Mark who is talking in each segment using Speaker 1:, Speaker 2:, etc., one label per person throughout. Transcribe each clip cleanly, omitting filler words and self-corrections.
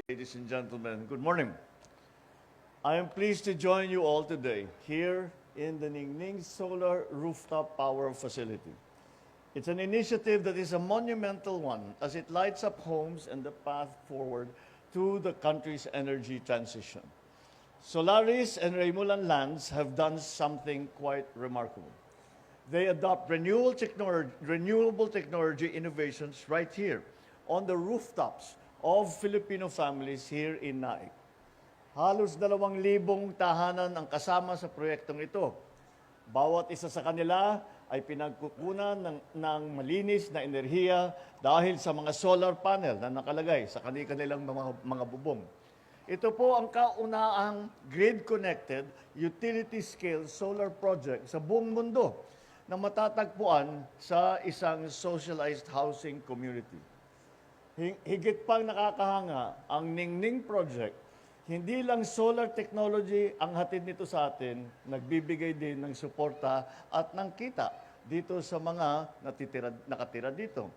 Speaker 1: Ladies and gentlemen, good morning. I am pleased to join you all today here in the Ningning Solar Rooftop Power Facility. It's an initiative that is a monumental one as it lights up homes and the path forward to the country's energy transition. Solaris and Raymulan Lands have done something quite remarkable. They adopt renewable technology innovations right here on the rooftops of Filipino families here in Naik. Halos 2,000 tahanan ang kasama sa proyektong ito. Bawat isa sa kanila ay pinagkukunan ng malinis na enerhiya dahil sa mga solar panel na nakalagay sa kanilang mga bubong. Ito po ang kaunahang grid-connected, utility-scale solar project sa buong mundo na matatagpuan sa isang socialized housing community. Higit pang nakakahanga ang Ningning Project, hindi lang solar technology ang hatid nito sa atin, nagbibigay din ng suporta at ng kita dito sa mga nakatira dito.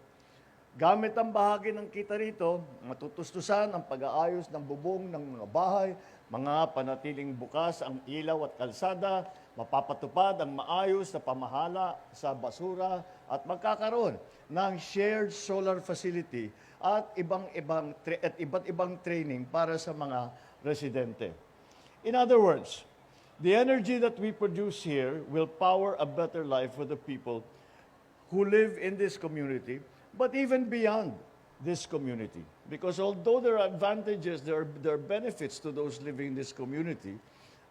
Speaker 1: Gamit ang bahagi ng kita rito, matutustusan ang pag-aayos ng bubong ng mga bahay, mga panatiling bukas ang ilaw at kalsada, mapapatupad ang maayos na pamahala sa basura at magkakaroon ng shared solar facility at iba't ibang training para sa mga residente. In other words, the energy that we produce here will power a better life for the people who live in this community, but even beyond this community. Because although there are advantages, there are benefits to those living in this community,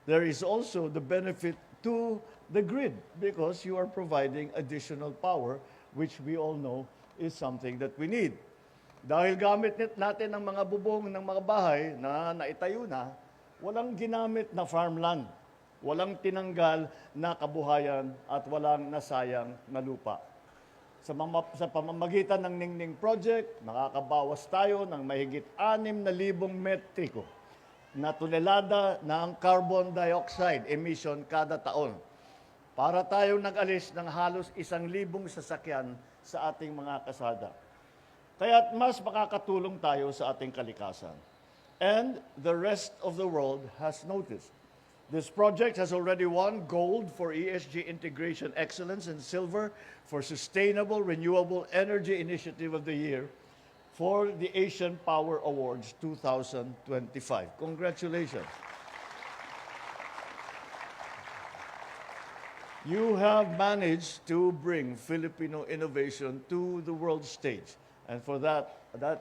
Speaker 1: there is also the benefit to the grid because you are providing additional power, which we all know is something that we need. Dahil gamit natin ang mga bubong ng mga bahay na naitayo na, walang ginamit na farmland, walang tinanggal na kabuhayan at walang nasayang na lupa. Sa pamamagitan ng Ningning Project, nakakabawas tayo ng mahigit 6,000 metriko na tonelada ng carbon dioxide emission kada taon. Para tayong nag-alis ng halos 1,000 sasakyan sa ating mga kasada. Kaya't mas makakatulong tayo sa ating kalikasan. And the rest of the world has noticed. This project has already won gold for ESG Integration Excellence and silver for Sustainable Renewable Energy Initiative of the Year for the Asian Power Awards 2025. Congratulations. You have managed to bring Filipino innovation to the world stage. And for that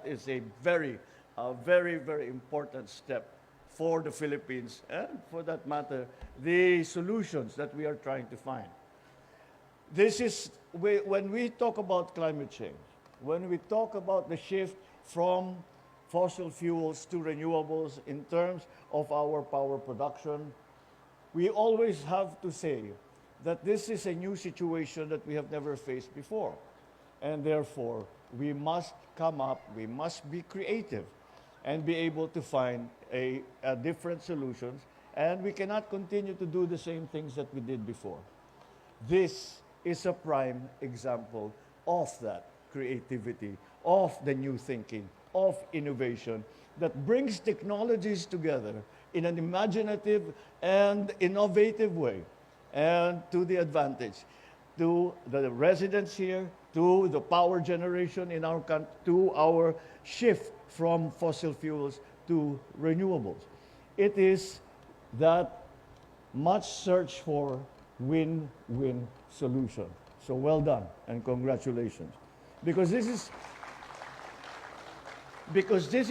Speaker 1: is a very, very important step for the Philippines and, for that matter, the solutions that we are trying to find. This is, when we talk about climate change, when we talk about the shift from fossil fuels to renewables in terms of our power production, we always have to say that this is a new situation that we have never faced before. And therefore, we must come up, we must be creative and be able to find a different solutions, and we cannot continue to do the same things that we did before. This is a prime example of that creativity, of the new thinking, of innovation that brings technologies together in an imaginative and innovative way, and to the advantage to the residents here, to the power generation in our country, to our shift from fossil fuels to renewables. It is that much search for win-win solution. So well done and congratulations. Because this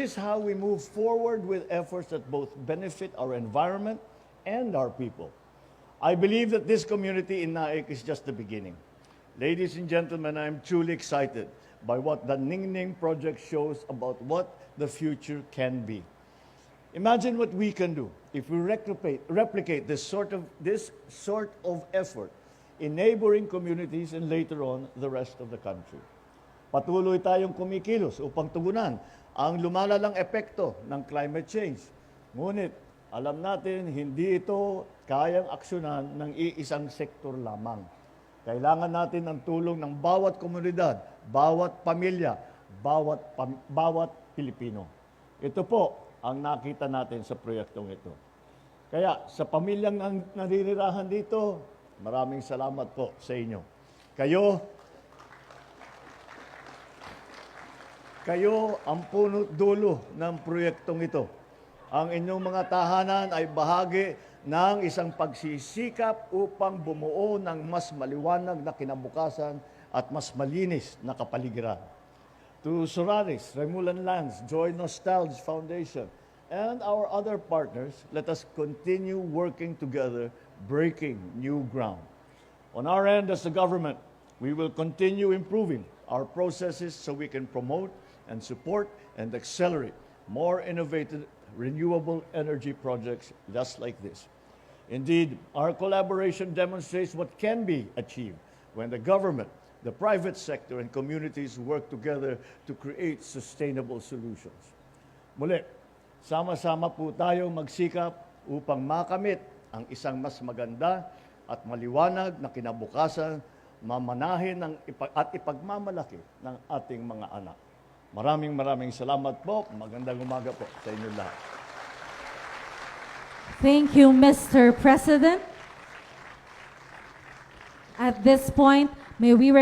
Speaker 1: is how we move forward with efforts that both benefit our environment and our people. I believe that this community in Naik is just the beginning. Ladies and gentlemen, I'm truly excited by what the Ningning Project shows about what the future can be. Imagine what we can do if we replicate this sort of effort in neighboring communities and later on the rest of the country. Patuloy tayong kumikilos upang tugunan ang lumalalang epekto ng climate change. Ngunit alam natin hindi ito kayang aksyonan ng iisang sektor lamang. Kailangan natin ng tulong ng bawat komunidad, bawat pamilya, bawat Pilipino. Ito po ang nakita natin sa proyektong ito. Kaya sa pamilyang naninirahan dito, maraming salamat po sa inyo. Kayo ang punot dulo ng proyektong ito. Ang inyong mga tahanan ay bahagi ng isang pagsisikap upang bumuo ng mas maliwanag na kinabukasan at mas malinis na kapaligiran. To Solaris, Remulan Lands, Joy Nostalgia Foundation, and our other partners, let us continue working together, breaking new ground. On our end as the government, we will continue improving our processes so we can promote and support and accelerate more innovative renewable energy projects just like this. Indeed, our collaboration demonstrates what can be achieved when the government, the private sector, and communities work together to create sustainable solutions. Muli, sama-sama po tayong magsikap upang makamit ang isang mas maganda at maliwanag na kinabukasan, mamanahin at ipagmamalaki ng ating mga anak. Maraming salamat po. Magandang umaga po sa inyo lahat.
Speaker 2: Thank you, Mr. President. At this point, may we